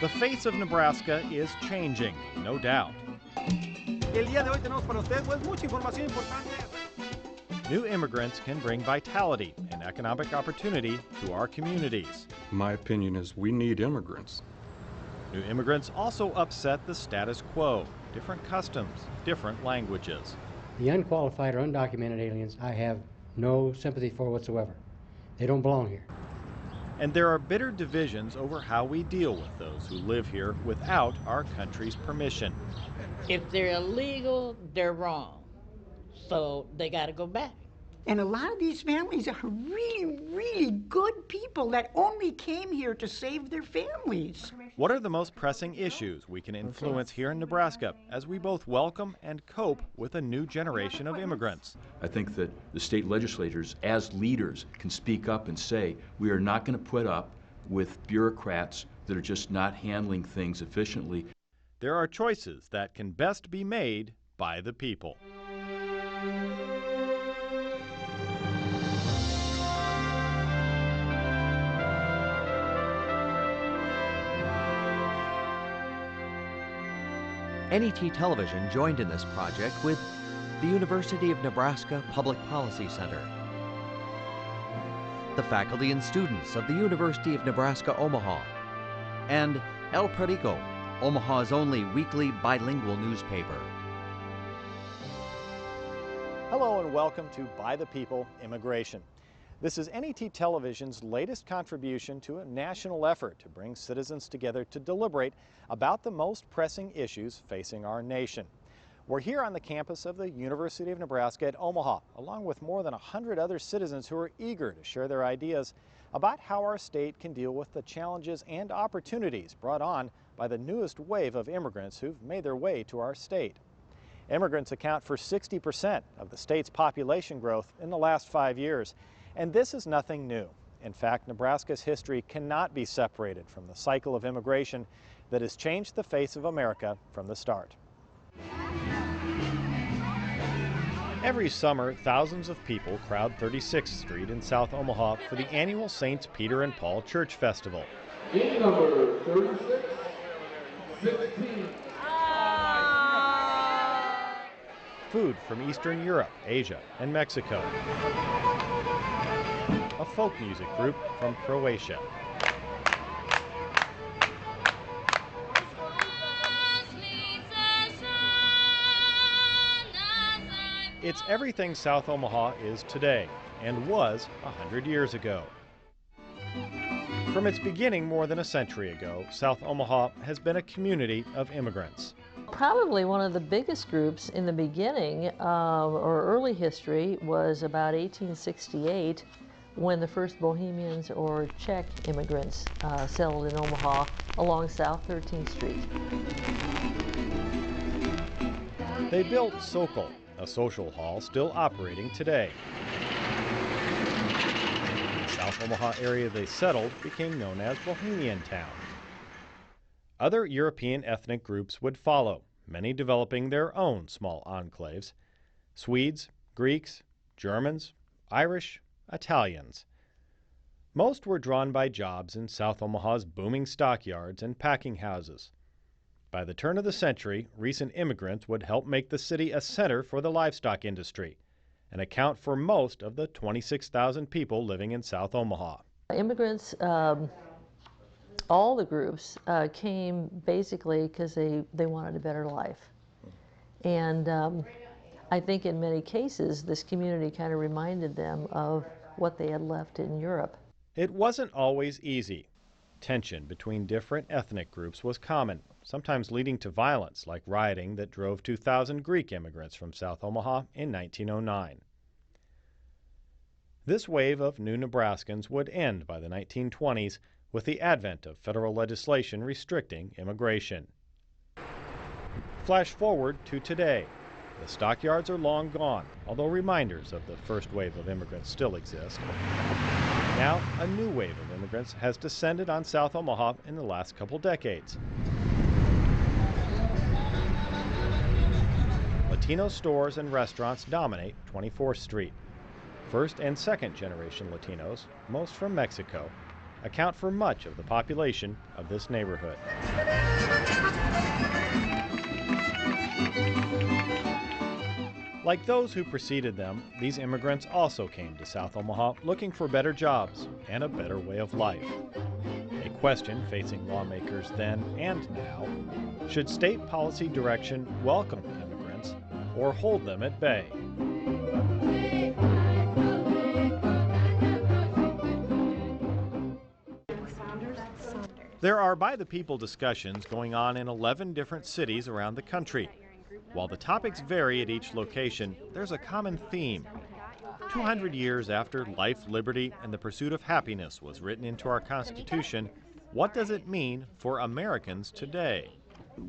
The face of Nebraska is changing, no doubt. El día de hoy tenemos para usted mucha información importante. New immigrants can bring vitality and economic opportunity to our communities. My opinion is we need immigrants. New immigrants also upset the status quo. Different customs, different languages. The unqualified or undocumented aliens I have no sympathy for whatsoever. They don't belong here. And there are bitter divisions over how we deal with those who live here without our country's permission. If they're illegal, they're wrong. So they got to go back. And a lot of these families are really, really good people that only came here to save their families. What are the most pressing issues we can influence here in Nebraska as we both welcome and cope with a new generation of immigrants? I think that the state legislators, as leaders, can speak up and say, we are not going to put up with bureaucrats that are just not handling things efficiently. There are choices that can best be made by the people. NET Television joined in this project with the University of Nebraska Public Policy Center, the faculty and students of the University of Nebraska Omaha, and El Perico, Omaha's only weekly bilingual newspaper. Hello and welcome to By the People Immigration. This is NET Television's latest contribution to a national effort to bring citizens together to deliberate about the most pressing issues facing our nation. We're here on the campus of the University of Nebraska at Omaha, along with more than 100 other citizens who are eager to share their ideas about how our state can deal with the challenges and opportunities brought on by the newest wave of immigrants who've made their way to our state. Immigrants account for 60% of the state's population growth in the last 5 years. And this is nothing new. In fact, Nebraska's history cannot be separated from the cycle of immigration that has changed the face of America from the start. Every summer, thousands of people crowd 36th Street in South Omaha for the annual Saints Peter and Paul Church Festival. Gate number 36, 16. Food from Eastern Europe, Asia, and Mexico. A folk music group from Croatia. It's everything South Omaha is today and was 100 years ago. From its beginning more than a century ago, South Omaha has been a community of immigrants. Probably one of the biggest groups in the beginning or early history was about 1868 when the first Bohemians or Czech immigrants settled in Omaha along South 13th Street. They built Sokol, a social hall still operating today. The South Omaha area they settled became known as Bohemian Town. Other European ethnic groups would follow, many developing their own small enclaves. Swedes, Greeks, Germans, Irish, Italians. Most were drawn by jobs in South Omaha's booming stockyards and packing houses. By the turn of the century, recent immigrants would help make the city a center for the livestock industry and account for most of the 26,000 people living in South Omaha. Immigrants, all the groups, came basically because they wanted a better life. And I think in many cases, this community kind of reminded them of what they had left in Europe. It wasn't always easy. Tension between different ethnic groups was common, sometimes leading to violence like rioting that drove 2,000 Greek immigrants from South Omaha in 1909. This wave of new Nebraskans would end by the 1920s with the advent of federal legislation restricting immigration. Flash forward to today. The stockyards are long gone, although reminders of the first wave of immigrants still exist. Now, a new wave of immigrants has descended on South Omaha in the last couple decades. Latino stores and restaurants dominate 24th Street. First and second generation Latinos, most from Mexico, account for much of the population of this neighborhood. Like those who preceded them, these immigrants also came to South Omaha looking for better jobs and a better way of life. A question facing lawmakers then and now: should state policy direction welcome immigrants or hold them at bay? There are By the People discussions going on in 11 different cities around the country. While the topics vary at each location, there's a common theme. 200 years after life, liberty, and the pursuit of happiness was written into our Constitution, what does it mean for Americans today?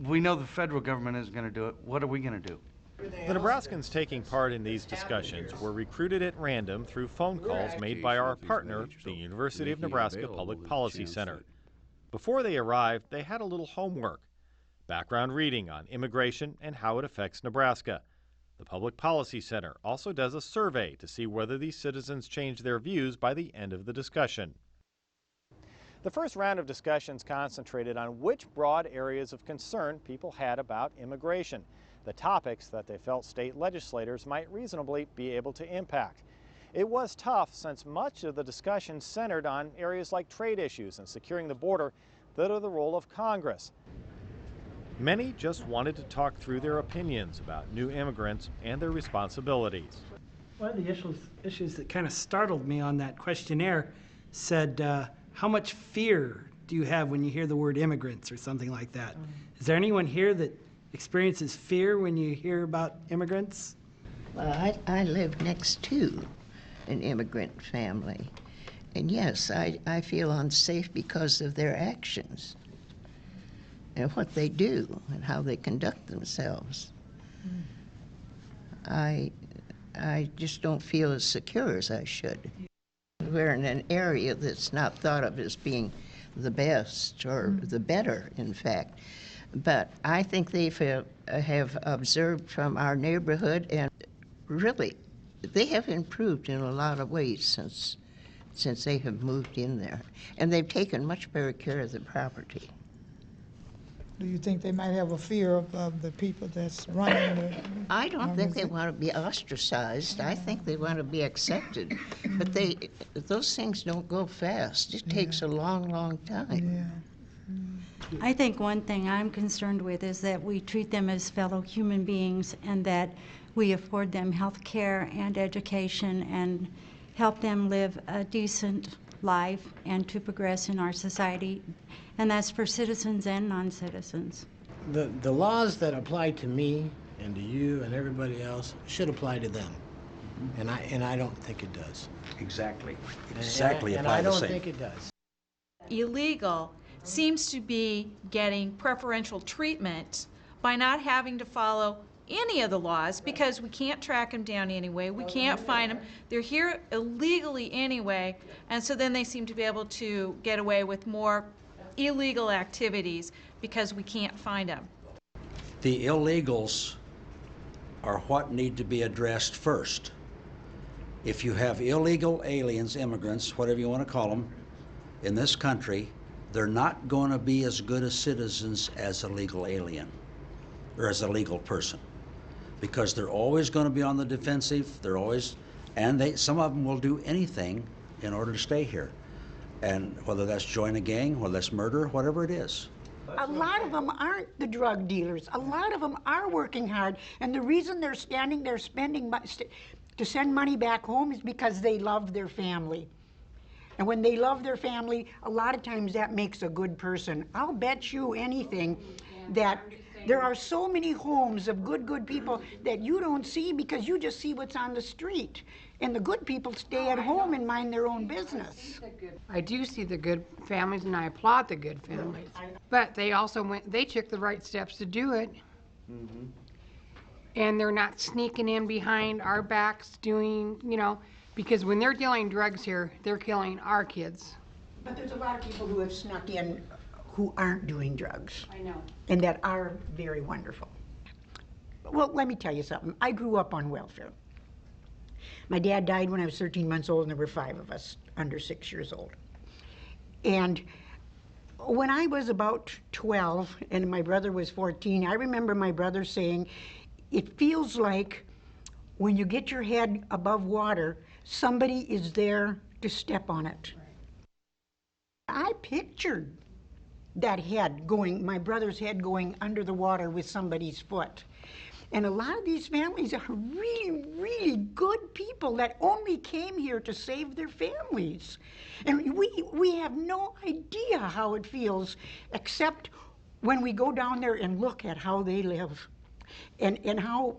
We know the federal government isn't going to do it. What are we going to do? The Nebraskans taking part in these discussions were recruited at random through phone calls made by our partner, the University of Nebraska Public Policy Center. Before they arrived, they had a little homework: background reading on immigration and how it affects Nebraska. The Public Policy Center also does a survey to see whether these citizens change their views by the end of the discussion. The first round of discussions concentrated on which broad areas of concern people had about immigration, the topics that they felt state legislators might reasonably be able to impact. It was tough since much of the discussion centered on areas like trade issues and securing the border that are the role of Congress. Many just wanted to talk through their opinions about new immigrants and their responsibilities. One of the issues that kind of startled me on that questionnaire said, how much fear do you have when you hear the word immigrants, or something like that? Is there anyone here that experiences fear when you hear about immigrants? Well, I live next to an immigrant family, and yes, I feel unsafe because of their actions and what they do and how they conduct themselves. I just don't feel as secure as I should. We're in an area that's not thought of as being the best or the better, in fact. But I think they have observed from our neighborhood, and really, they have improved in a lot of ways since they have moved in there. And they've taken much better care of the property. Do you think they might have a fear of the people that's running the... I don't think they want to be ostracized. I think they want to be accepted. But those things don't go fast. It takes a long, long time. I think one thing I'm concerned with is that we treat them as fellow human beings, and that we afford them health care and education and help them live a decent life and to progress in our society. And that's for citizens and non-citizens. The laws that apply to me and to you and everybody else should apply to them. And I don't think it does. Exactly. And I don't think it does. Illegal seems to be getting preferential treatment by not having to follow any of the laws, because we can't track them down anyway, we can't find them, they're here illegally anyway, and so then they seem to be able to get away with more illegal activities because we can't find them. The illegals are what need to be addressed first. If you have illegal aliens, immigrants, whatever you want to call them, in this country, they're not going to be as good as citizens as a legal alien or as a legal person, because they're always going to be on the defensive. They're always, and some of them will do anything in order to stay here. And whether that's join a gang, whether that's murder, whatever it is. A lot of them aren't the drug dealers. A lot of them are working hard, and the reason they're standing there spending to send money back home is because they love their family. And when they love their family, a lot of times that makes a good person. I'll bet you anything that there are so many homes of good people that you don't see because you just see what's on the street. And the good people stay at home and mind their own business. I do see the good families, and I applaud the good families. But they also they took the right steps to do it. And they're not sneaking in behind our backs doing, because when they're dealing drugs here, they're killing our kids. But there's a lot of people who have snuck in who aren't doing drugs. I know. And that are very wonderful. Well, let me tell you something. I grew up on welfare. My dad died when I was 13 months old, and there were 5 of us under 6 years old. And when I was about 12 and my brother was 14, I remember my brother saying, it feels like when you get your head above water, somebody is there to step on it. I pictured that head going, my brother's head going under the water with somebody's foot. And a lot of these families are really, really good people that only came here to save their families. And we have no idea how it feels, except when we go down there and look at how they live. And how,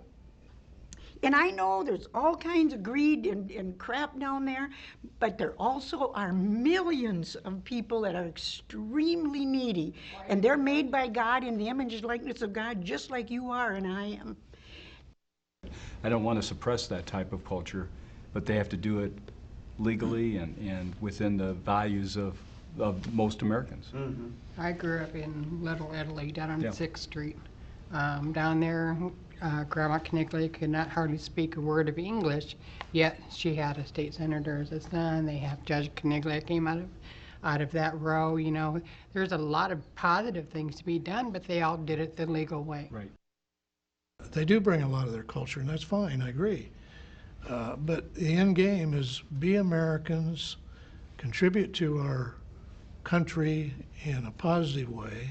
and I know there's all kinds of greed and crap down there, but there also are millions of people that are extremely needy. And they're made by God in the image and likeness of God, just like you are and I am. I don't want to suppress that type of culture, but they have to do it legally and within the values of most Americans. Mm-hmm. I grew up in Little Italy down on Yeah. 6th Street. Down there, Grandma Knigley could not hardly speak a word of English, yet she had a state senator as a son. They have Judge Knigley came out of that row. You know, there's a lot of positive things to be done, but they all did it the legal way. Right. They do bring a lot of their culture, and that's fine, I agree. But the end game is be Americans, contribute to our country in a positive way,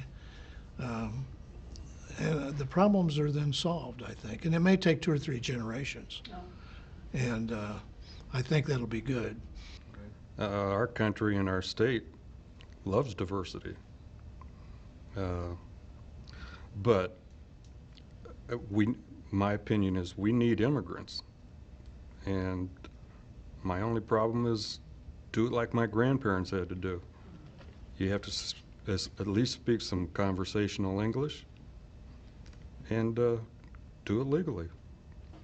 and the problems are then solved, I think. And it may take 2 or 3 generations. And I think that'll be good. Our country and our state loves diversity. But my opinion is we need immigrants. And my only problem is do it like my grandparents had to do. You have to at least speak some conversational English and do it legally.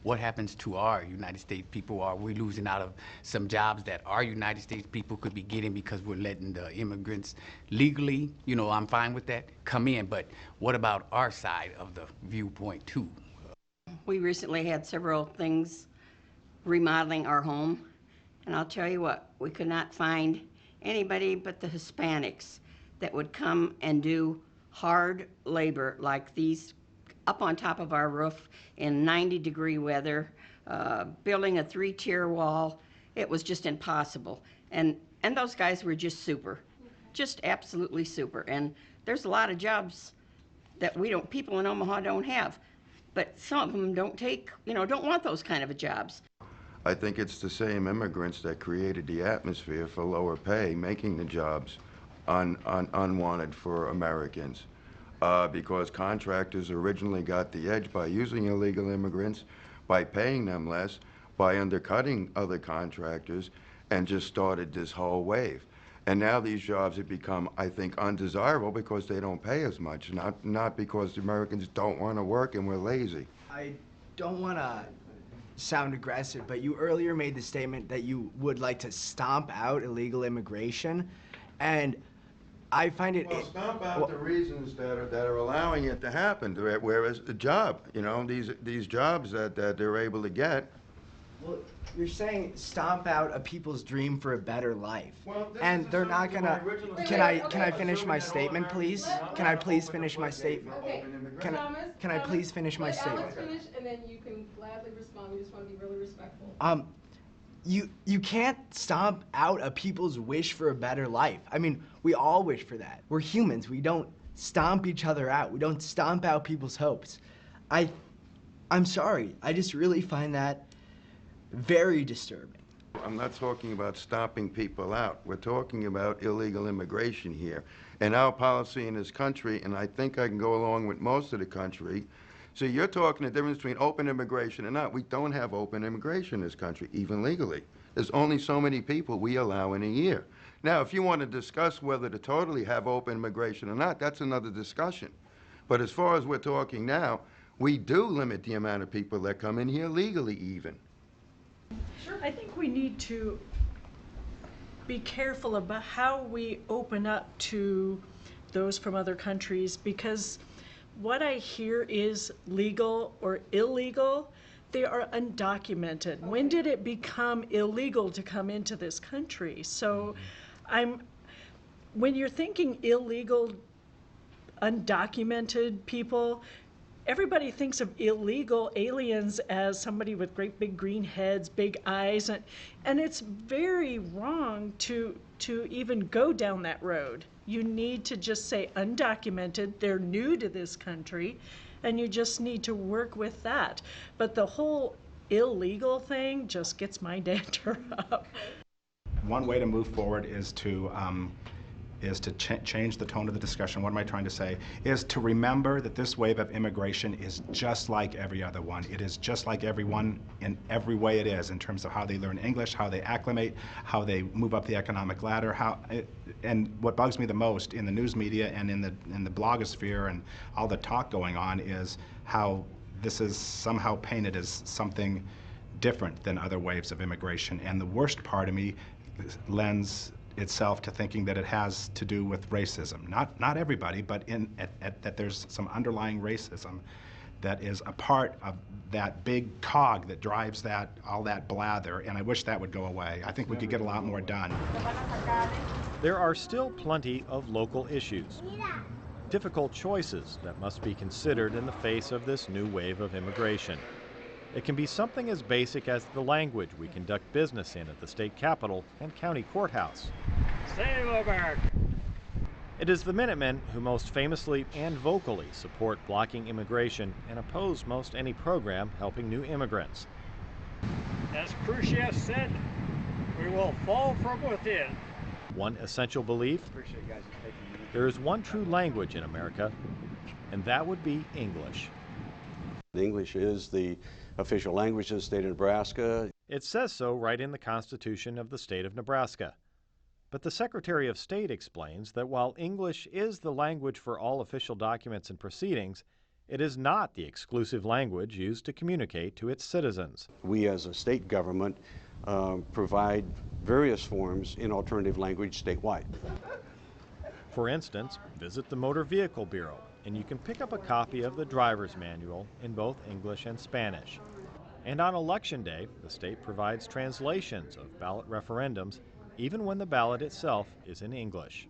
What happens to our United States people? Are we losing out of some jobs that our United States people could be getting because we're letting the immigrants legally, you know, I'm fine with that, come in, but what about our side of the viewpoint too? We recently had several things remodeling our home, and I'll tell you what, we could not find anybody but the Hispanics that would come and do hard labor like these up on top of our roof in 90-degree weather, building a 3-tier wall. It was just impossible. And those guys were just super, just absolutely super. And there's a lot of jobs that people in Omaha don't have. But some of them don't want those kind of jobs. I think it's the same immigrants that created the atmosphere for lower pay, making the jobs unwanted for Americans. Because contractors originally got the edge by using illegal immigrants, by paying them less, by undercutting other contractors, and just started this whole wave. And now these jobs have become, I think, undesirable because they don't pay as much, not because the Americans don't want to work and we're lazy. I don't want to sound aggressive, but you earlier made the statement that you would like to stomp out illegal immigration, and I find it... Well, stomp out the reasons that are allowing it to happen, whereas the job, you know, these jobs that they're able to get. Well, you're saying stomp out a people's dream for a better life, and they're not gonna. Can I finish my statement, please? Can I please finish my statement? Okay, Can I please finish my statement? Alex finish, and then you can gladly respond. We just want to be really respectful. You can't stomp out a people's wish for a better life. I mean, we all wish for that. We're humans. We don't stomp each other out. We don't stomp out people's hopes. I'm sorry. I just really find that very disturbing. I'm not talking about stomping people out. We're talking about illegal immigration here. And our policy in this country, and I think I can go along with most of the country. So you're talking the difference between open immigration and not. We don't have open immigration in this country, even legally. There's only so many people we allow in a year. Now, if you want to discuss whether to totally have open immigration or not, that's another discussion. But as far as we're talking now, we do limit the amount of people that come in here legally even. Sure. I think we need to be careful about how we open up to those from other countries, because what I hear is legal or illegal. They are undocumented. Okay. When did it become illegal to come into this country? So when you're thinking illegal, undocumented people, everybody thinks of illegal aliens as somebody with great big green heads, big eyes, and it's very wrong to even go down that road. You need to just say undocumented, they're new to this country, and you just need to work with that. But the whole illegal thing just gets my dander up. One way to move forward is to change the tone of the discussion. What am I trying to say? Is to remember that this wave of immigration is just like every other one. It is just like everyone in every way it is, in terms of how they learn English, how they acclimate, how they move up the economic ladder. And what bugs me the most in the news media and in the blogosphere and all the talk going on is how this is somehow painted as something different than other waves of immigration. And the worst part of me lends itself to thinking that it has to do with racism. Not everybody, but that there's some underlying racism that is a part of that big cog that drives all that blather, and I wish that would go away. I think we could get a lot more done. There are still plenty of local issues, difficult choices that must be considered in the face of this new wave of immigration. It can be something as basic as the language we conduct business in at the state capitol and county courthouse. It is the Minutemen who most famously and vocally support blocking immigration and oppose most any program helping new immigrants. As Khrushchev said, we will fall from within. One essential belief: there is one true language in America, and that would be English. English is the official language of the state of Nebraska. It says so right in the Constitution of the state of Nebraska. But the Secretary of State explains that while English is the language for all official documents and proceedings, it is not the exclusive language used to communicate to its citizens. We as a state government provide various forms in alternative language statewide. For instance, visit the Motor Vehicle Bureau, and you can pick up a copy of the driver's manual in both English and Spanish. And on Election Day, the state provides translations of ballot referendums, even when the ballot itself is in English.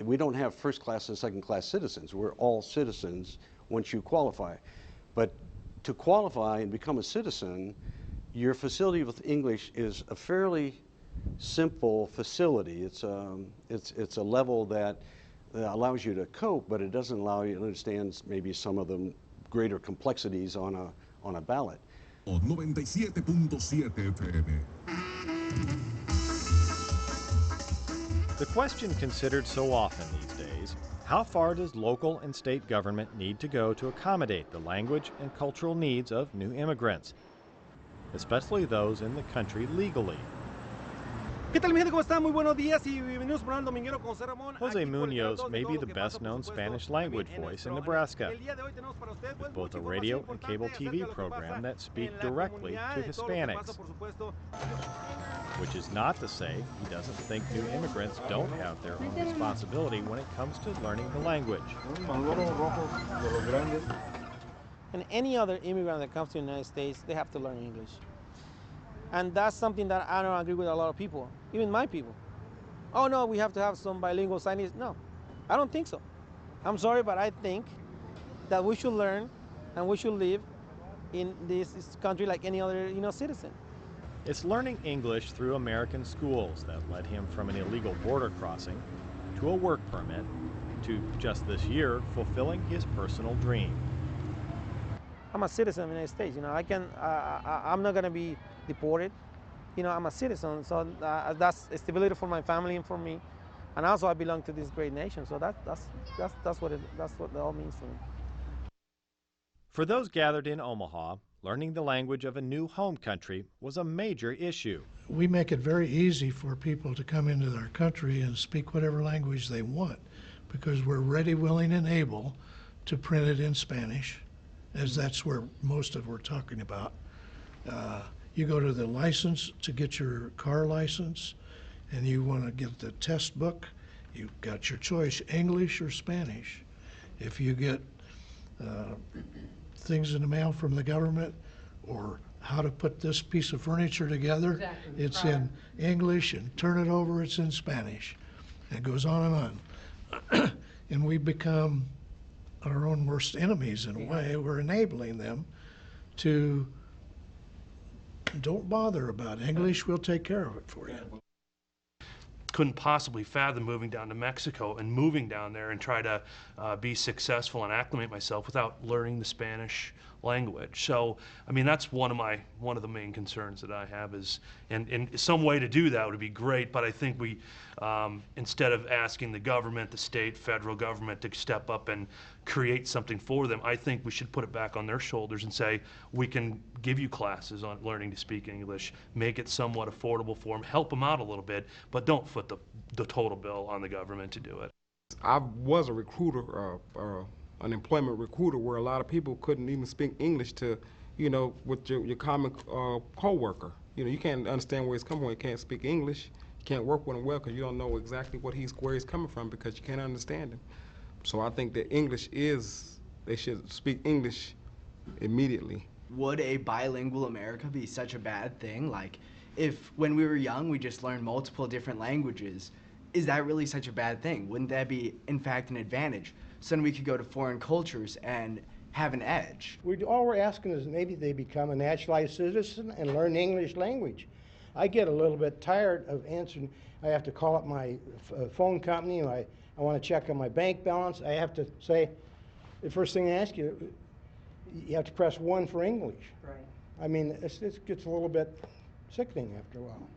We don't have first-class and second-class citizens. We're all citizens once you qualify. But to qualify and become a citizen, your facility with English is a fairly simple facility. It's a level that allows you to cope, but it doesn't allow you to understand maybe some of the greater complexities on a ballot. 97.7 FM. The question considered so often these days: how far does local and state government need to go to accommodate the language and cultural needs of new immigrants, especially those in the country legally? Jose Munoz may be the best-known Spanish-language voice in Nebraska, with both a radio and cable TV program that speak directly to Hispanics. Which is not to say he doesn't think new immigrants don't have their own responsibility when it comes to learning the language. And any other immigrant that comes to the United States, they have to learn English. And that's something that I don't agree with a lot of people, even my people. Oh no, we have to have some bilingual signage. No, I don't think so. I'm sorry, but I think that we should learn and we should live in this country like any other, citizen. It's learning English through American schools that led him from an illegal border crossing to a work permit to, just this year, fulfilling his personal dream. I'm a citizen of the United States. I'm not going to be deported. I'm a citizen, so that's stability for my family and for me, and also I belong to this great nation. So that's what it all means for me. For those gathered in Omaha, learning the language of a new home country was a major issue. We make it very easy for people to come into our country and speak whatever language they want, because we're ready, willing, and able to print it in Spanish, as that's where most of we're talking about. You go to the license to get your car license, and you want to get the test book, you've got your choice, English or Spanish. If you get things in the mail from the government, or how to put this piece of furniture together, it's in English, and turn it over, it's in Spanish. It goes on and on. And we become our own worst enemies in a way. We're enabling them to, don't bother about English, we'll take care of it for you. Couldn't possibly fathom moving down to Mexico and moving down there and try to be successful and acclimate myself without learning the Spanish language. So, I mean, that's one of the main concerns that I have is, and some way to do that would be great, but I think we, instead of asking the government, the state, federal government to step up and create something for them, I think we should put it back on their shoulders and say, we can give you classes on learning to speak English, make it somewhat affordable for them, help them out a little bit, but don't foot the total bill on the government to do it. I was a recruiter, an employment recruiter, where a lot of people couldn't even speak English to, you know, with your common co-worker. You know, you can't understand where he's coming from. You can't speak English. You can't work with him well because you don't know exactly where he's coming from because you can't understand him. So I think that they should speak English immediately. Would a bilingual America be such a bad thing? Like, if when we were young we just learned multiple different languages, is that really such a bad thing? Wouldn't that be, in fact, an advantage? So then we could go to foreign cultures and have an edge. All we're asking is maybe they become a naturalized citizen and learn the English language. I get a little bit tired of answering. I have to call up my phone company. I want to check on my bank balance. I have to say, the first thing they ask you, you have to press 1 for English. Right. I mean, it gets a little bit sickening after a while.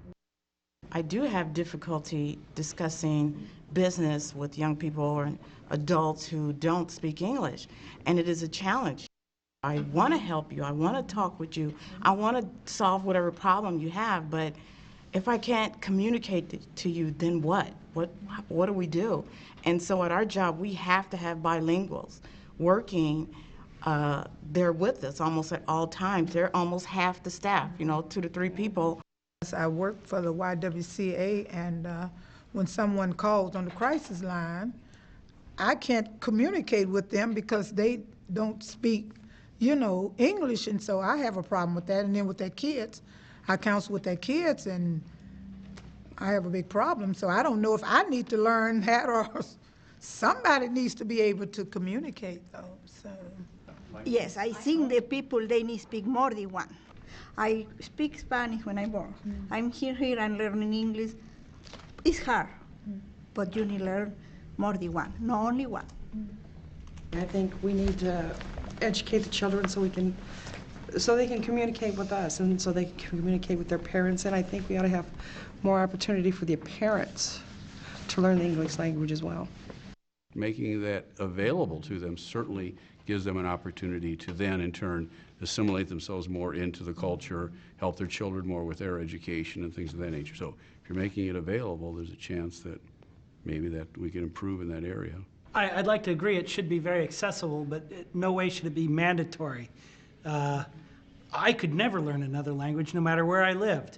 I do have difficulty discussing business with young people or adults who don't speak English, and it is a challenge. I want to help you, I want to talk with you, I want to solve whatever problem you have, but if I can't communicate to you, then what? What do we do? And so at our job, we have to have bilinguals working. They're with us almost at all times. They're almost half the staff, 2 to 3 people. I work for the YWCA, and when someone calls on the crisis line, I can't communicate with them because they don't speak, English, and so I have a problem with that. And then with their kids, I counsel with their kids, and I have a big problem. So I don't know if I need to learn that or somebody needs to be able to communicate, though. So. Yes, I think the people, they need to speak more than one. I speak Spanish when I'm born. I'm here, I'm learning English. It's hard, but you need to learn more than one, not only one. I think we need to educate the children so they can communicate with us and so they can communicate with their parents, and I think we ought to have more opportunity for the parents to learn the English language as well. Making that available to them certainly gives them an opportunity to then, in turn, assimilate themselves more into the culture, help their children more with their education and things of that nature. So if you're making it available, there's a chance that maybe that we can improve in that area. I'd like to agree it should be very accessible, but no way should it be mandatory. I could never learn another language no matter where I lived.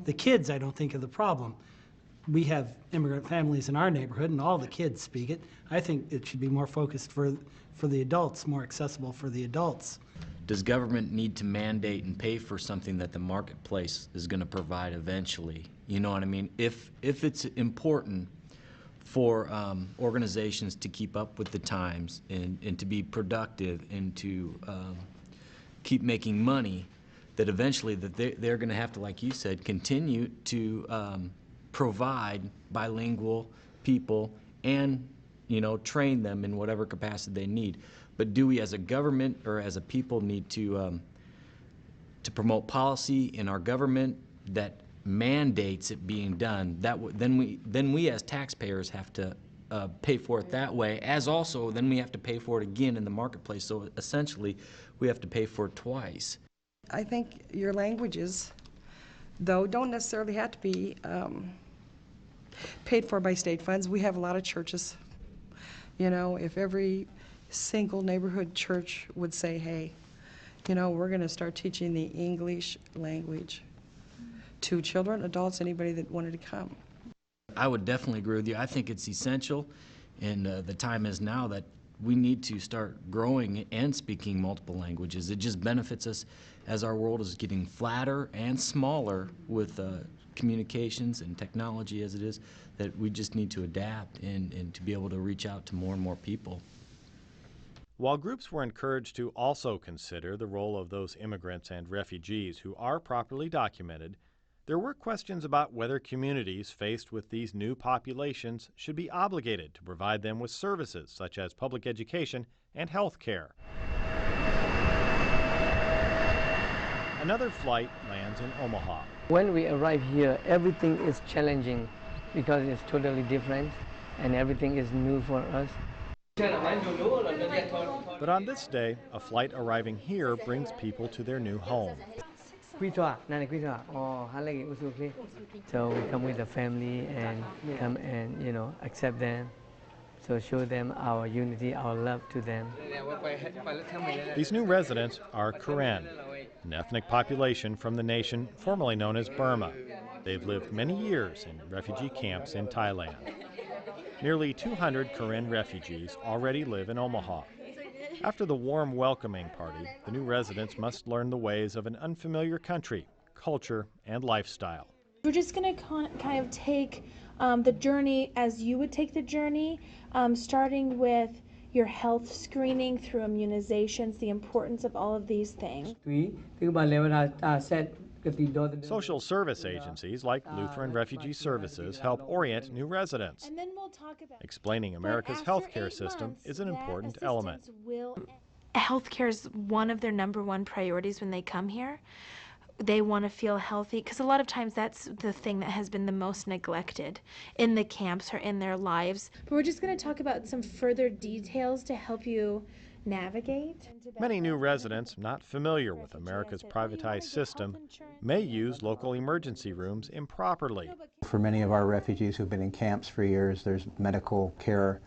The kids, I don't think, are the problem. We have immigrant families in our neighborhood and all the kids speak it. I think it should be more focused for the adults, more accessible for the adults. Does government need to mandate and pay for something that the marketplace is going to provide eventually? You know what I mean? If it's important for organizations to keep up with the times and to be productive and to keep making money, that eventually that they're going to have to, like you said, continue to provide bilingual people and train them in whatever capacity they need. But do we as a government or as a people need to promote policy in our government that mandates it being done? Then we as taxpayers have to pay for it that way, as also then we have to pay for it again in the marketplace. So essentially we have to pay for it twice. I think your languages, though, don't necessarily have to be paid for by state funds. We have a lot of churches. If every single neighborhood church would say, hey, we're going to start teaching the English language to children, adults, anybody that wanted to come. I would definitely agree with you. I think it's essential, and the time is now that we need to start growing and speaking multiple languages. It just benefits us as our world is getting flatter and smaller with communications and technology as it is, that we just need to adapt and to be able to reach out to more and more people. While groups were encouraged to also consider the role of those immigrants and refugees who are properly documented, there were questions about whether communities faced with these new populations should be obligated to provide them with services such as public education and health care. Another flight lands in Omaha. When we arrive here, everything is challenging because it's totally different and everything is new for us. But on this day, a flight arriving here brings people to their new home. So we come with the family and come and, accept them. So show them our unity, our love to them. These new residents are Karen, an ethnic population from the nation formerly known as Burma. They've lived many years in refugee camps in Thailand. Nearly 200 Karen refugees already live in Omaha. After the warm welcoming party, the new residents must learn the ways of an unfamiliar country, culture, and lifestyle. We're just going to kind of take the journey as you would take the journey, starting with your health screening through immunizations, the importance of all of these things. Social service agencies like Lutheran Refugee Services help orient new residents. And then we'll talk about explaining America's healthcare system is an important element. Healthcare is one of their #1 priorities when they come here. They want to feel healthy because a lot of times that's the thing that has been the most neglected in the camps or in their lives. But we're just going to talk about some further details to help you navigate. Many new residents not familiar with America's privatized system may use local emergency rooms improperly. For many of our refugees who've been in camps for years, there's medical care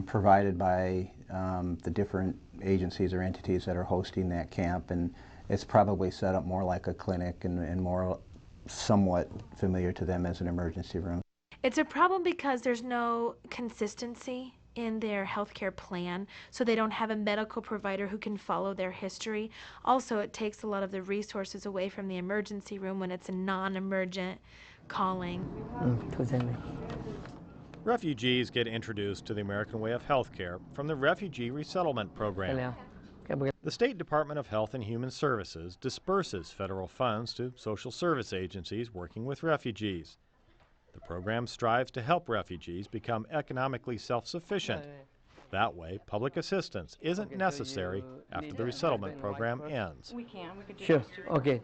provided by the different agencies or entities that are hosting that camp, and it's probably set up more like a clinic and more somewhat familiar to them as an emergency room. It's a problem because there's no consistency in their healthcare plan, so they don't have a medical provider who can follow their history. Also, it takes a lot of the resources away from the emergency room when it's a non-emergent calling. Refugees get introduced to the American way of healthcare from the Refugee Resettlement Program. The State Department of Health and Human Services disperses federal funds to social service agencies working with refugees. The program strives to help refugees become economically self-sufficient. That way, public assistance isn't necessary after the resettlement program ends. Sure, okay.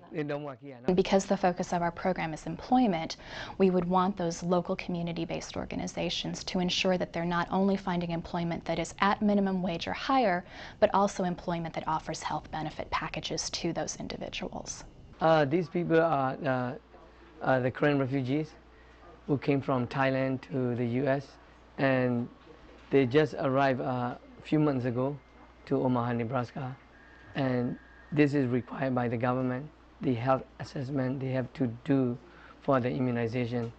Because the focus of our program is employment, we would want those local community-based organizations to ensure that they're not only finding employment that is at minimum wage or higher, but also employment that offers health benefit packages to those individuals. These people are the Korean refugees who came from Thailand to the U.S. and they just arrived a few months ago to Omaha, Nebraska, and this is required by the government, the health assessment they have to do for the immunization.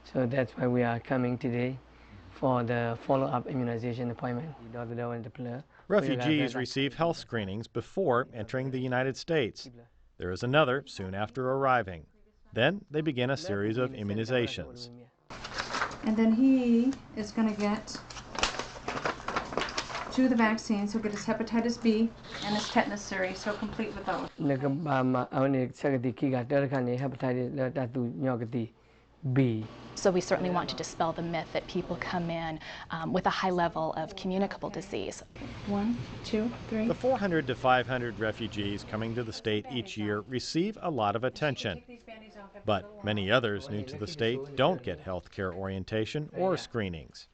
So that's why we are coming today for the follow-up immunization appointment. Refugees receive health screenings before entering the United States. There is another soon after arriving. Then they begin a series of immunizations. And then he is going to get 2 of the vaccines. He'll get his hepatitis B and his tetanus series, so complete with those. So we certainly want to dispel the myth that people come in with a high level of communicable disease. 1, 2, 3. The 400 to 500 refugees coming to the state each year receive a lot of attention. But many others new to the state don't get health care orientation or screenings.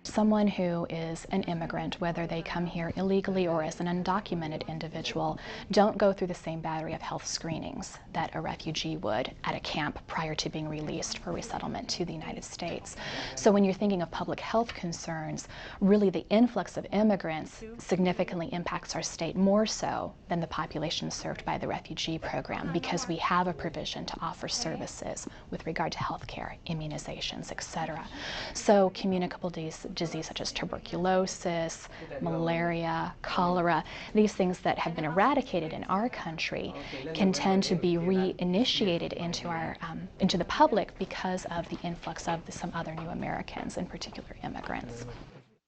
Someone who is an immigrant, whether they come here illegally or as an undocumented individual, don't go through the same battery of health screenings that a refugee would at a camp prior to being released for resettlement to the United States. So when you're thinking of public health concerns, really the influx of immigrants significantly impacts our state more so than the population served by the refugee program, because we have a provision to offer services with regard to health care, immunizations, etc. So communicable disease such as tuberculosis, malaria, cholera, these things that have been eradicated in our country can tend to be reinitiated into the public because of the influx of some other new Americans, in particular immigrants.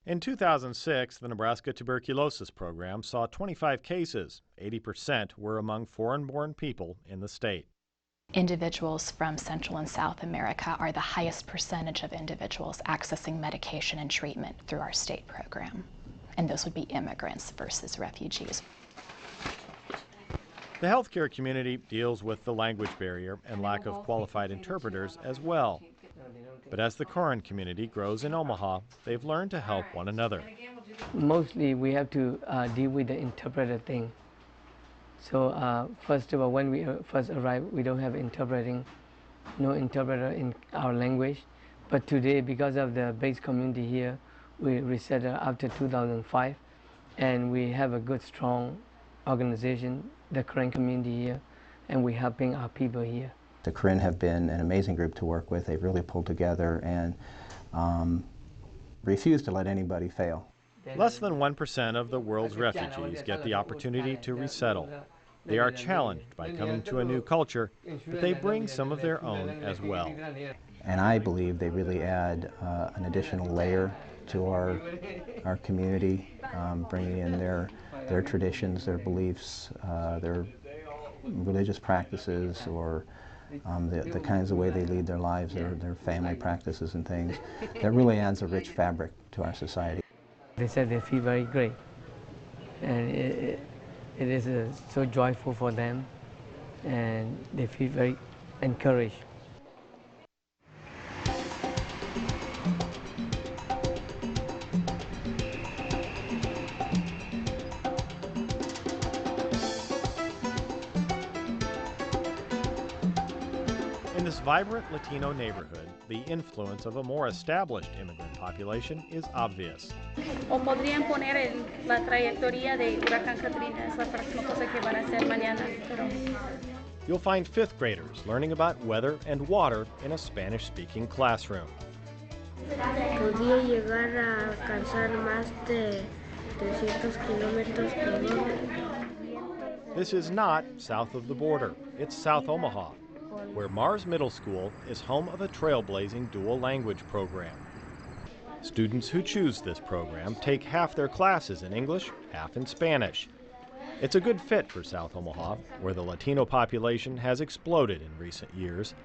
In 2006, the Nebraska Tuberculosis Program saw 25 cases. 80% were among foreign-born people in the state. Individuals from Central and South America are the highest percentage of individuals accessing medication and treatment through our state program. And those would be immigrants versus refugees. The healthcare community deals with the language barrier and lack of qualified interpreters as well. But as the Korean community grows in Omaha, they've learned to help one another. Mostly we have to deal with the interpreter thing. So first of all, when we first arrived, we don't have no interpreter in our language. But today, because of the base community here, we resettled after 2005, and we have a good, strong organization, the Korean community here, and we're helping our people here. The Korean have been an amazing group to work with. They've really pulled together and refused to let anybody fail. Less than 1% of the world's refugees get the opportunity to resettle. They are challenged by coming to a new culture, but they bring some of their own as well. And I believe they really add an additional layer to our community, bringing in their traditions, their beliefs, their religious practices, or the kinds of way they lead their lives, their family practices and things. That really adds a rich fabric to our society. They said they feel very great, and it is so joyful for them, and they feel very encouraged. In this vibrant Latino neighborhood, the influence of a more established immigrant population is obvious. O podrían poner la trayectoria de huracán Katrina, es la próxima cosa que van a hacer mañana. Pero... You'll find fifth graders learning about weather and water in a Spanish-speaking classroom. Podía llegar a alcanzar más de 300 kilómetros por hora. This is not south of the border. It's South Omaha, where Mars Middle School is home of a trailblazing dual language program. Students who choose this program take half their classes in English, half in Spanish. It's a good fit for South Omaha, where the Latino population has exploded in recent years.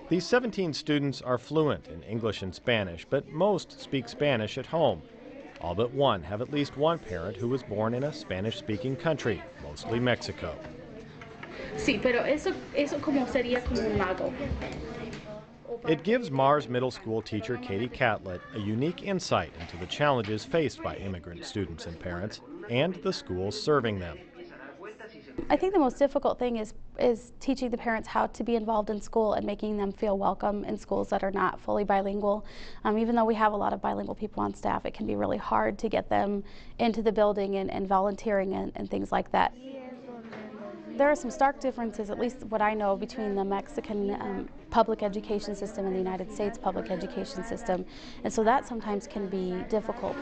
These 17 students are fluent in English and Spanish, but most speak Spanish at home. All but one have at least one parent who was born in a Spanish-speaking country, mostly Mexico. Sí, pero eso como sería como un lago. It gives Mars Middle School teacher Katie Catlett a unique insight into the challenges faced by immigrant students and parents, and the schools serving them. I think the most difficult thing is teaching the parents how to be involved in school and making them feel welcome in schools that are not fully bilingual. Even though we have a lot of bilingual people on staff, it can be really hard to get them into the building and volunteering and things like that. There are some stark differences, at least what I know, between the Mexican public education system and the United States public education system, and so that sometimes can be difficult.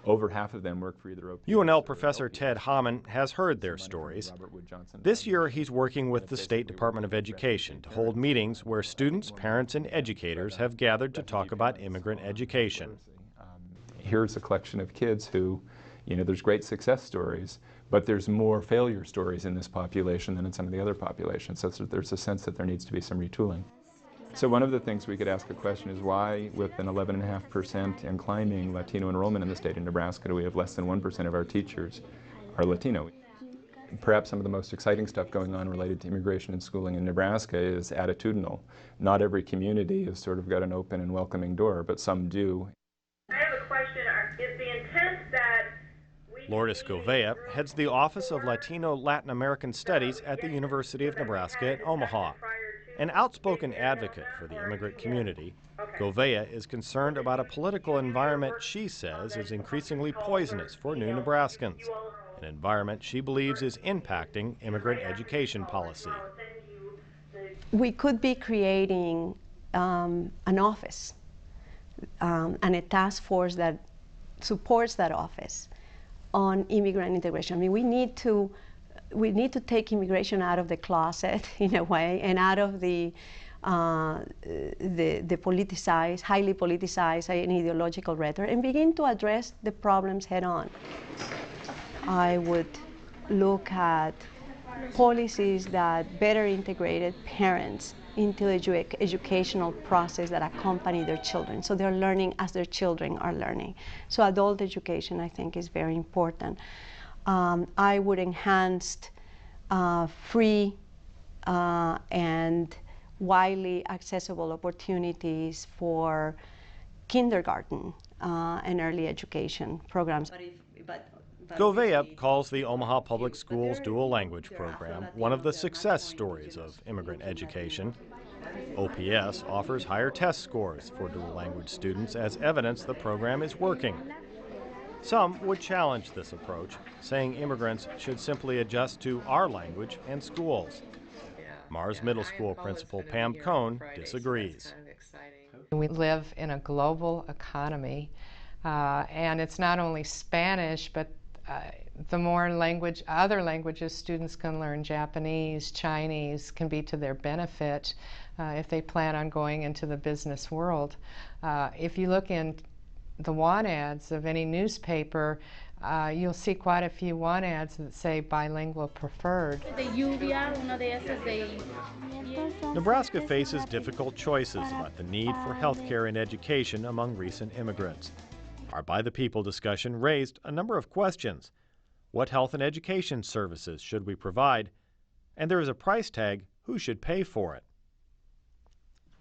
Over half of them work for either OP. UNL professor Ted Hamann has heard their stories. This year he's working with the State Department of Education to hold meetings where students, parents, and educators have gathered to talk about immigrant education. Here's a collection of kids who, there's great success stories, but there's more failure stories in this population than in some of the other populations. So there's a sense that there needs to be some retooling. So one of the things we could ask a question is why, with an 11.5% and climbing Latino enrollment in the state of Nebraska, do we have less than 1% of our teachers are Latino? Perhaps some of the most exciting stuff going on related to immigration and schooling in Nebraska is attitudinal. Not every community has sort of got an open and welcoming door, but some do. I have a question. Is the intent that Lourdes Gouveia heads the Office of Latino Latin American Studies at the University of Nebraska at Omaha. An outspoken advocate for the immigrant community, Gouveia is concerned about a political environment she says is increasingly poisonous for new Nebraskans, an environment she believes is impacting immigrant education policy. We could be creating an office and a task force that supports that office on immigrant integration. I mean, we need to take immigration out of the closet in a way, and out of the politicized, highly politicized and ideological rhetoric, and begin to address the problems head on. I would look at policies that better integrated parents into the educational process that accompany their children. So they're learning as their children are learning. So adult education, I think, is very important. I would enhance free and widely accessible opportunities for kindergarten and early education programs. Govea calls the Omaha Public Schools dual language program one of the success stories of immigrant education. OPS offers higher test scores for dual language students as evidence the program is working. Some would challenge this approach, saying immigrants should simply adjust to our language and schools. Mars Middle School principal Pam Cohn disagrees. We live in a global economy, and it's not only Spanish, but the more other languages students can learn, Japanese, Chinese, can be to their benefit if they plan on going into the business world. If you look in the want ads of any newspaper, you'll see quite a few want ads that say bilingual preferred. Nebraska faces difficult choices about the need for health care and education among recent immigrants. Our By the People discussion raised a number of questions. What health and education services should we provide? And there is a price tag. Who should pay for it?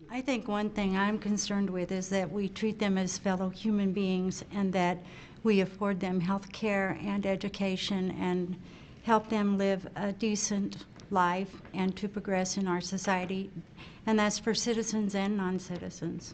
I think one thing I'm concerned with is that we treat them as fellow human beings, and that we afford them health care and education and help them live a decent life and to progress in our society. And that's for citizens and non-citizens.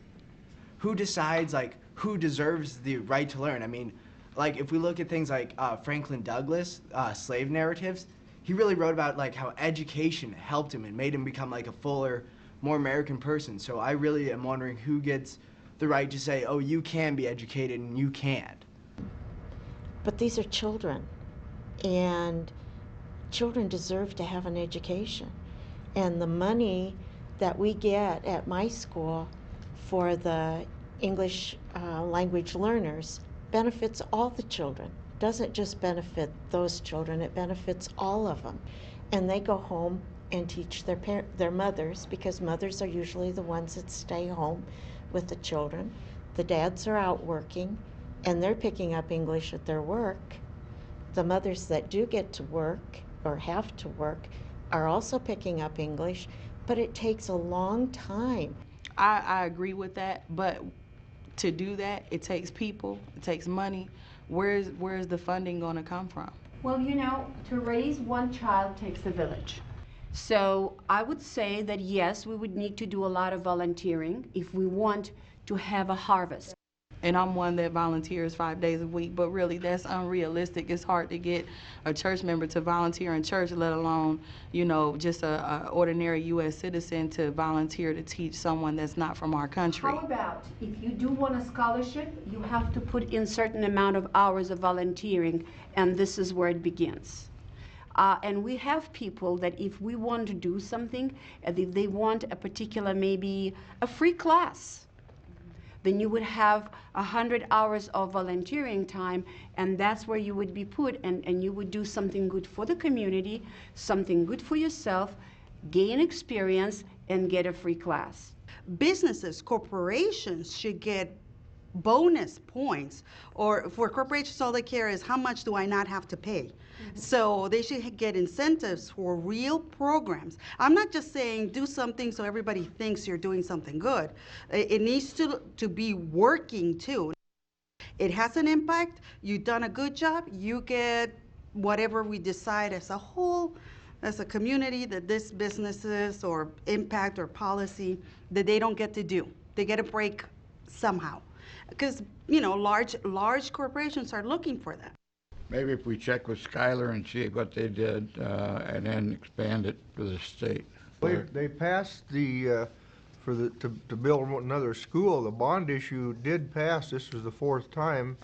Who decides, like, who deserves the right to learn? I mean, like, if we look at things like Franklin Douglas, slave narratives, he really wrote about, like, how education helped him and made him become, like, a fuller, more American person. So I really am wondering who gets the right to say, oh, you can be educated and you can't. But these are children, and children deserve to have an education. And the money that we get at my school for the English language learners benefits all the children. Doesn't just benefit those children, it benefits all of them. And they go home and teach their mothers, because mothers are usually the ones that stay home with the children. The dads are out working, and they're picking up English at their work. The mothers that do get to work or have to work are also picking up English, but it takes a long time. I agree with that, but to do that, it takes people, it takes money. Where's the funding going to come from? Well, you know, to raise one child takes a village. So I would say that yes, we would need to do a lot of volunteering if we want to have a harvest. And I'm one that volunteers 5 days a week, but really that's unrealistic. It's hard to get a church member to volunteer in church, let alone, you know, just a ordinary U.S. citizen to volunteer to teach someone that's not from our country. How about if you do want a scholarship, you have to put in certain amount of hours of volunteering, and this is where it begins. And we have people that if we want to do something, if they want a particular, maybe a free class, then you would have 100 hours of volunteering time, and that's where you would be put, and you would do something good for the community, something good for yourself, gain experience, and get a free class. Businesses, corporations should get bonus points, or for corporations all they care is how much do I not have to pay. So they should get incentives for real programs. I'm not just saying do something so everybody thinks you're doing something good. It needs to be working too. It has an impact. You've done a good job. You get whatever we decide as a whole, as a community, that this businesses or impact or policy that they don't get to do. They get a break somehow. Because, you know, large corporations are looking for that. Maybe if we check with Schuyler and see what they did and then expand it to the state. They passed the for to build another school. The bond issue did pass. This was the 4th time,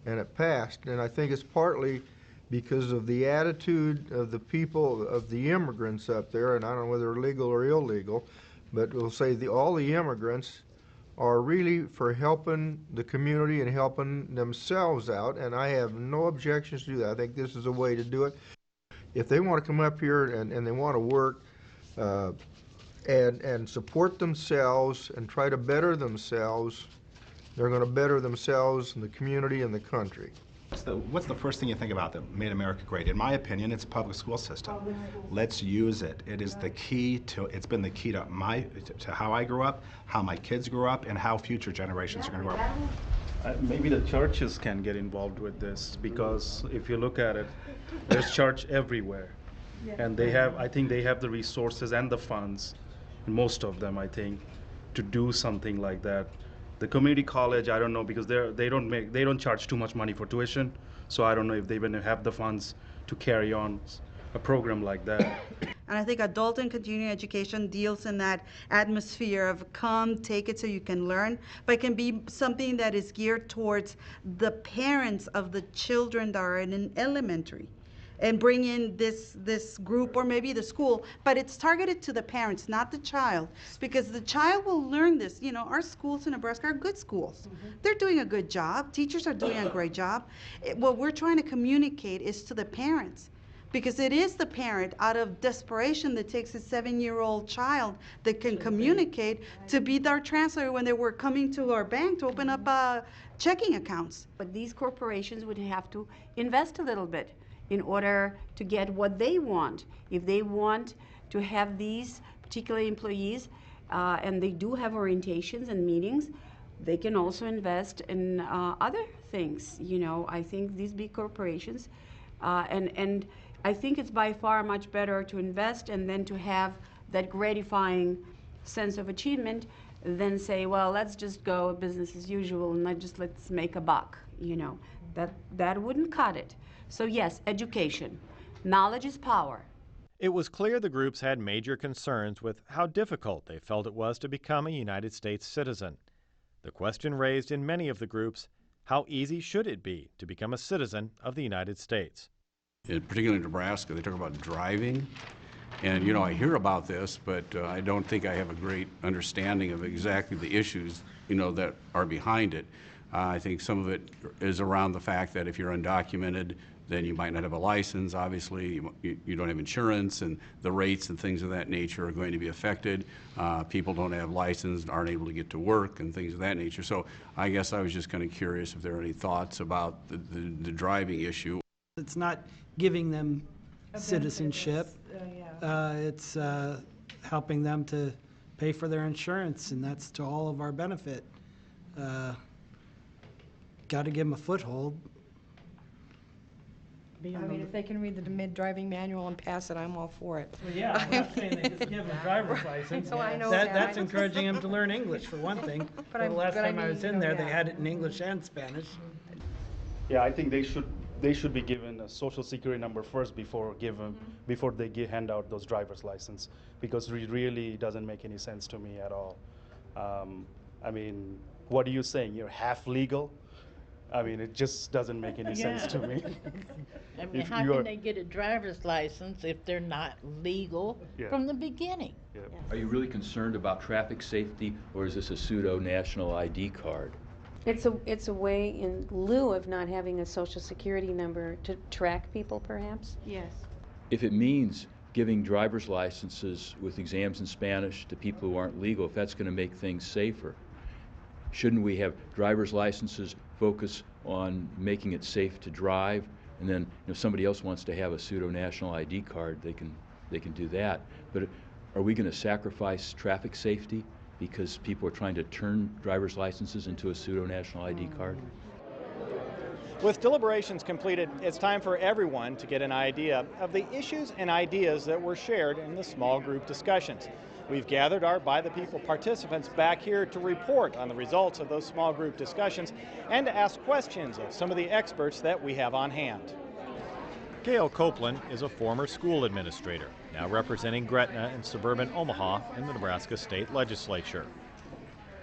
and it passed. And I think it's partly because of the attitude of the people, of the immigrants up there, and I don't know whether they're legal or illegal, but we'll say all the immigrants are really for helping the community and helping themselves out, and I have no objections to that. I think this is a way to do it. If they want to come up here and they want to work and support themselves and try to better themselves, they're going to better themselves and the community and the country. What's the first thing you think about that made America great? In my opinion, it's a public school system. Let's use it. It is the key to, it's been the key to how I grew up, how my kids grew up, and how future generations are going to grow up. Maybe the churches can get involved with this, because if you look at it, there's church everywhere. And they have, I think they have the resources and the funds, most of them, I think, to do something like that. The community college, I don't know, because they don't charge too much money for tuition, so I don't know if they even have the funds to carry on a program like that. And I think adult and continuing education deals in that atmosphere of come, take it so you can learn, but it can be something that is geared towards the parents of the children that are in an elementary, and bring in this group or maybe the school, but it's targeted to the parents, not the child, because the child will learn this. You know, our schools in Nebraska are good schools. They're doing a good job. Teachers are doing a great job. What we're trying to communicate is to the parents, because it is the parent out of desperation that takes a 7-year-old child that can communicate to be their translator when they were coming to our bank to open up checking accounts. But these corporations would have to invest a little bit in order to get what they want. If they want to have these particular employees, and they do have orientations and meetings, they can also invest in other things. You know, I think these big corporations, and I think it's by far much better to invest and then to have that gratifying sense of achievement than say, well, let's just go business as usual and let's make a buck. You know, that wouldn't cut it. So yes, education. Knowledge is power. It was clear the groups had major concerns with how difficult they felt it was to become a United States citizen. The question raised in many of the groups, how easy should it be to become a citizen of the United States? Particularly in Nebraska, they talk about driving. And, you know, I hear about this, but I don't think I have a great understanding of exactly the issues, you know, that are behind it. I think some of it is around the fact that if you're undocumented, then you might not have a license, obviously, you don't have insurance, and the rates and things of that nature are going to be affected. People don't have license, aren't able to get to work, and things of that nature. So I guess I was just kind of curious if there are any thoughts about the driving issue. It's not giving them citizenship. It's helping them to pay for their insurance, and that's to all of our benefit. Got to give them a foothold. I mean, if they can read the mid-driving manual and pass it, I'm all for it. Well, yeah, I'm not saying they just give them a driver's license. So I know that's encouraging them to learn English, for one thing. But the last time I was in there, yeah. they had it in English and Spanish. Yeah, I think they should be given a social security number first before they hand out those driver's license, because it really doesn't make any sense to me at all. I mean, what are you saying? You're half legal? I mean, it just doesn't make any sense to me. I mean, how can they get a driver's license if they're not legal from the beginning? Yeah. Are you really concerned about traffic safety, or is this a pseudo-national ID card? It's a way in lieu of not having a social security number to track people, perhaps? Yes. If it means giving driver's licenses with exams in Spanish to people who aren't legal, if that's going to make things safer, shouldn't we have driver's licenses focus on making it safe to drive, and then if somebody else wants to have a pseudo-national ID card, they can do that. But are we going to sacrifice traffic safety because people are trying to turn driver's licenses into a pseudo-national ID card? With deliberations completed, it's time for everyone to get an idea of the issues and ideas that were shared in the small group discussions. We've gathered our By the People participants back here to report on the results of those small group discussions and to ask questions of some of the experts that we have on hand. Gail Copeland is a former school administrator. now representing Gretna and suburban Omaha in the Nebraska State Legislature.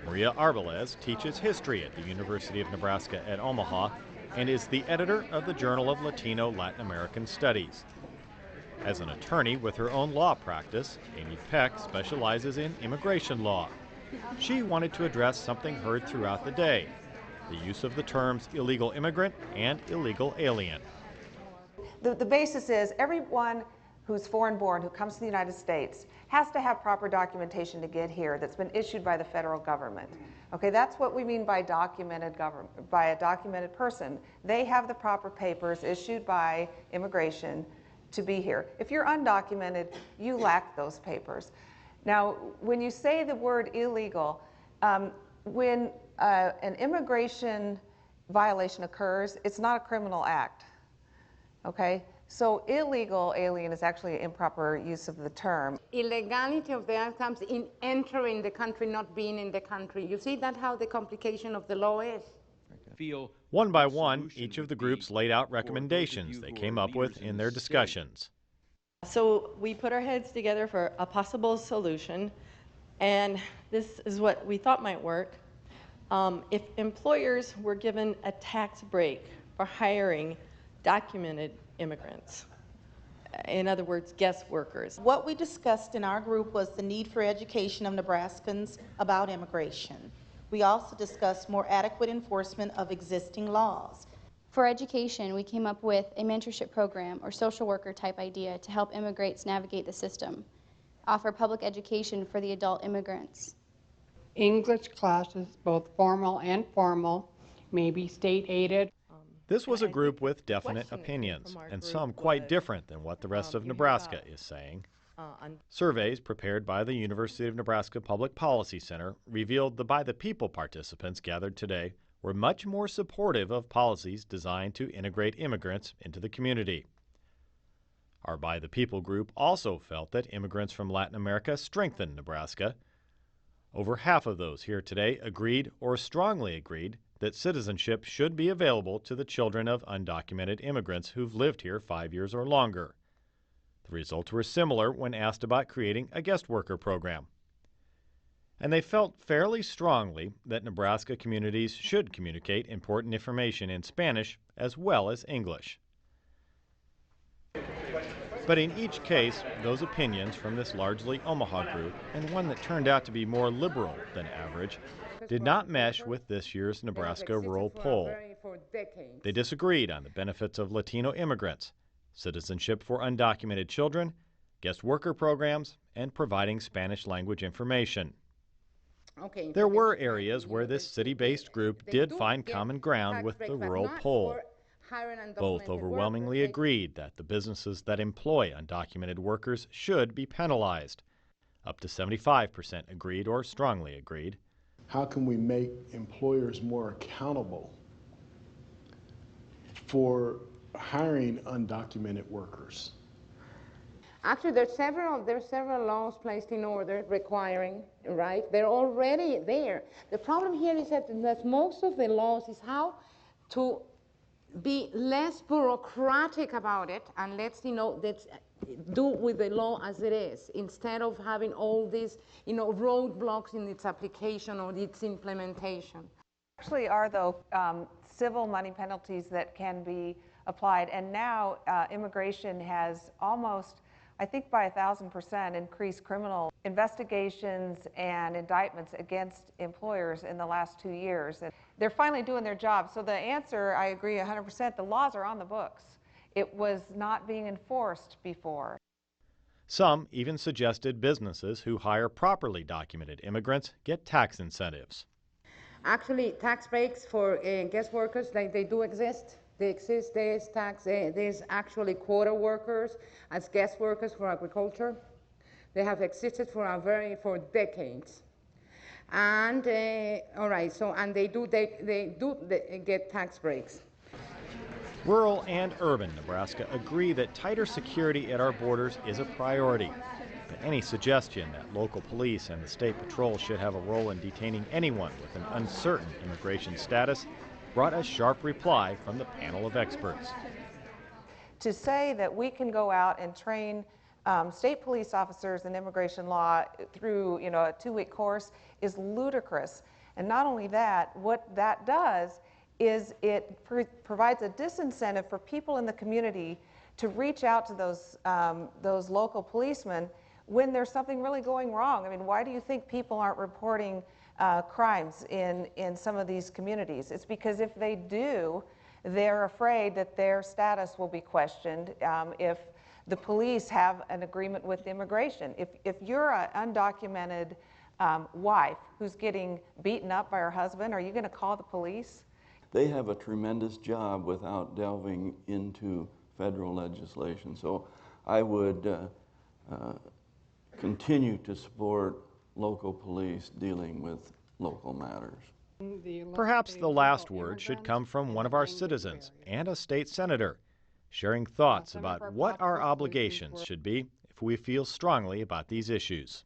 Maria Arbeles teaches history at the University of Nebraska at Omaha and is the editor of the Journal of Latino Latin American Studies. As an attorney with her own law practice, Amy Peck specializes in immigration law. She wanted to address something heard throughout the day, the use of the terms illegal immigrant and illegal alien. The basis is everyone who's foreign born who comes to the United States has to have proper documentation to get here that's been issued by the federal government. Okay, that's what we mean by documented government, by a documented person. They have the proper papers issued by immigration to be here. If you're undocumented, you lack those papers. Now, when you say the word illegal, when an immigration violation occurs, it's not a criminal act, okay? So illegal alien is actually an improper use of the term. Illegality of the act comes in entering the country, not being in the country. You see that how the complication of the law is? One by one, each of the groups laid out recommendations they came up with in their discussions. So we put our heads together for a possible solution, and this is what we thought might work. If employers were given a tax break for hiring documented immigrants, in other words, guest workers. What we discussed in our group was the need for education of Nebraskans about immigration. We also discussed more adequate enforcement of existing laws. For education, we came up with a mentorship program or social worker type idea to help immigrants navigate the system, offer public education for the adult immigrants. English classes, both formal and formal, may be state aided. This was a group with definite opinions, and some quite different than what the rest of Nebraska is saying. Surveys prepared by the University of Nebraska Public Policy Center revealed the By the People participants gathered today were much more supportive of policies designed to integrate immigrants into the community. Our By the People group also felt that immigrants from Latin America strengthen Nebraska. Over half of those here today agreed or strongly agreed that citizenship should be available to the children of undocumented immigrants who've lived here 5 years or longer. The results were similar when asked about creating a guest worker program. And they felt fairly strongly that Nebraska communities should communicate important information in Spanish as well as English. But in each case, those opinions from this largely Omaha group, and one that turned out to be more liberal than average, did not mesh with this year's Nebraska Rural Poll. They disagreed on the benefits of Latino immigrants, citizenship for undocumented children, guest worker programs, and providing Spanish language information. There were areas where this city-based group did find common ground with the rural poll. Both overwhelmingly agreed that the businesses that employ undocumented workers should be penalized. Up to 75% agreed or strongly agreed. How can we make employers more accountable for hiring undocumented workers? Actually, there's several laws placed in order requiring, right? They're already there. The problem here is that most of the laws is how to be less bureaucratic about it, and let's do with the law as it is, instead of having all these roadblocks in its application or its implementation. Actually are, though, civil money penalties that can be applied, and now immigration has almost, I think by 1,000% increased criminal investigations and indictments against employers in the last 2 years. And they're finally doing their job. So the answer, I agree 100%, the laws are on the books. It was not being enforced before. Some even suggested businesses who hire properly documented immigrants get tax incentives. Actually, tax breaks for guest workers, they do exist. They exist. There's actually quota workers as guest workers for agriculture. They have existed for decades. And all right, and they do get tax breaks. Rural and urban Nebraska agree that tighter security at our borders is a priority. But any suggestion that local police and the state patrol should have a role in detaining anyone with an uncertain immigration status brought a sharp reply from the panel of experts. To say that we can go out and train state police officers in immigration law through, you know, a 2-week course is ludicrous. And not only that, what that does is it provides a disincentive for people in the community to reach out to those local policemen when there's something really going wrong. I mean, why do you think people aren't reporting crimes in some of these communities? It's because if they do, they're afraid that their status will be questioned if the police have an agreement with immigration. If you're an undocumented wife who's getting beaten up by her husband, are you going to call the police? They have a tremendous job without delving into federal legislation. So I would continue to support local police dealing with local matters. Perhaps the last word should come from one of our citizens and a state senator, sharing thoughts about what our obligations should be if we feel strongly about these issues.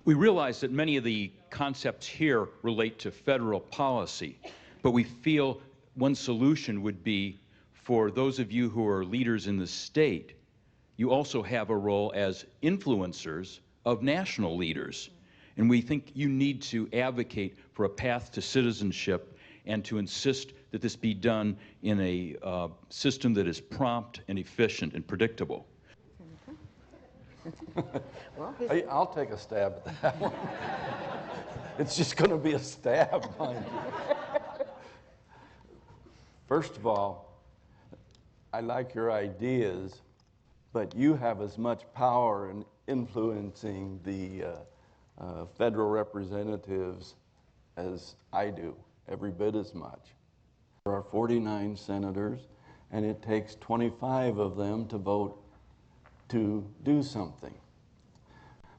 We realize that many of the concepts here relate to federal policy, but we feel one solution would be for those of you who are leaders in the state, you also have a role as influencers of national leaders. And we think you need to advocate for a path to citizenship and to insist that this be done in a system that is prompt and efficient and predictable. Well, I'll take a stab at that one. It's just going to be a stab, mind you. First of all, I like your ideas, but you have as much power in influencing the federal representatives as I do, every bit as much. There are 49 senators, and it takes 25 of them to vote to do something.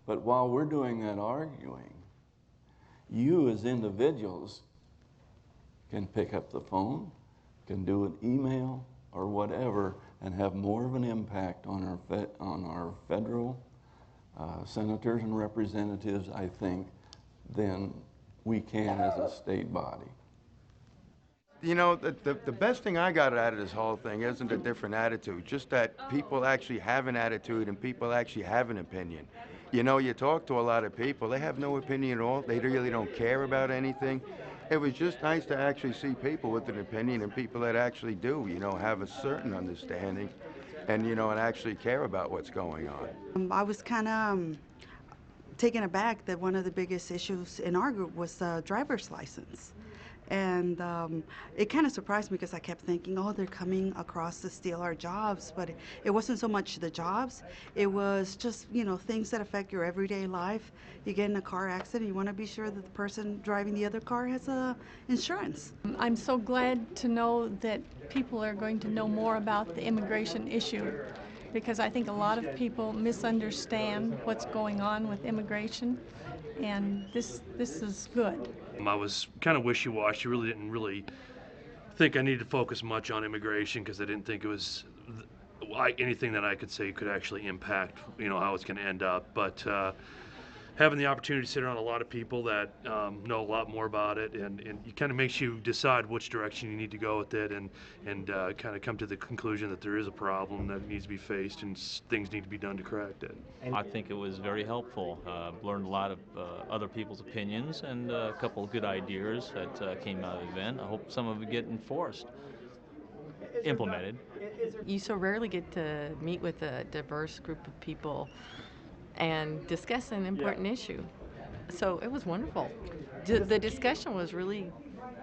But while we're doing that arguing, you as individuals can pick up the phone, can do an email or whatever, and have more of an impact on our federal senators and representatives, I think, than we can as a state body. You know, the best thing I got out of this whole thing isn't a different attitude, just that people actually have an attitude and people actually have an opinion. You know, you talk to a lot of people, they have no opinion at all, they really don't care about anything. It was just nice to actually see people with an opinion and people that actually do, you know, have a certain understanding and, you know, and actually care about what's going on. I was kind of taken aback that one of the biggest issues in our group was the driver's license. And it kind of surprised me because I kept thinking, oh, they're coming across to steal our jobs. But it wasn't so much the jobs. It was just, you know, things that affect your everyday life. You get in a car accident, you want to be sure that the person driving the other car has insurance. I'm so glad to know that people are going to know more about the immigration issue, because I think a lot of people misunderstand what's going on with immigration, and this is good. I was kind of wishy-washy, didn't think I needed to focus much on immigration because I didn't think it was anything that I could say could actually impact, you know, how it's going to end up. But having the opportunity to sit around a lot of people that know a lot more about it, and it kind of makes you decide which direction you need to go with it, and kind of come to the conclusion that there is a problem that needs to be faced and things need to be done to correct it. I think it was very helpful. Learned a lot of other people's opinions and a couple of good ideas that came out of the event. I hope some of it get implemented. You so rarely get to meet with a diverse group of people and discuss an important issue. So it was wonderful. The discussion was really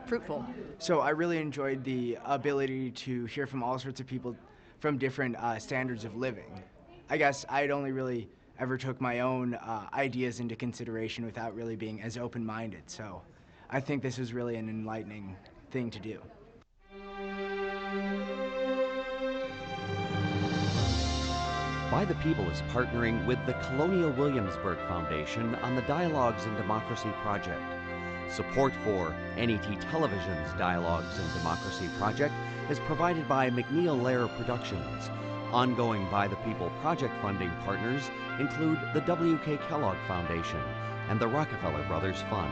fruitful. So I really enjoyed the ability to hear from all sorts of people from different standards of living. I guess I'd only really ever took my own ideas into consideration without really being as open-minded. So I think this was really an enlightening thing to do. By the People is partnering with the Colonial Williamsburg Foundation on the Dialogues in Democracy project. Support for NET Television's Dialogues in Democracy project is provided by McNeil Lehrer Productions. Ongoing By the People project funding partners include the W.K. Kellogg Foundation and the Rockefeller Brothers Fund.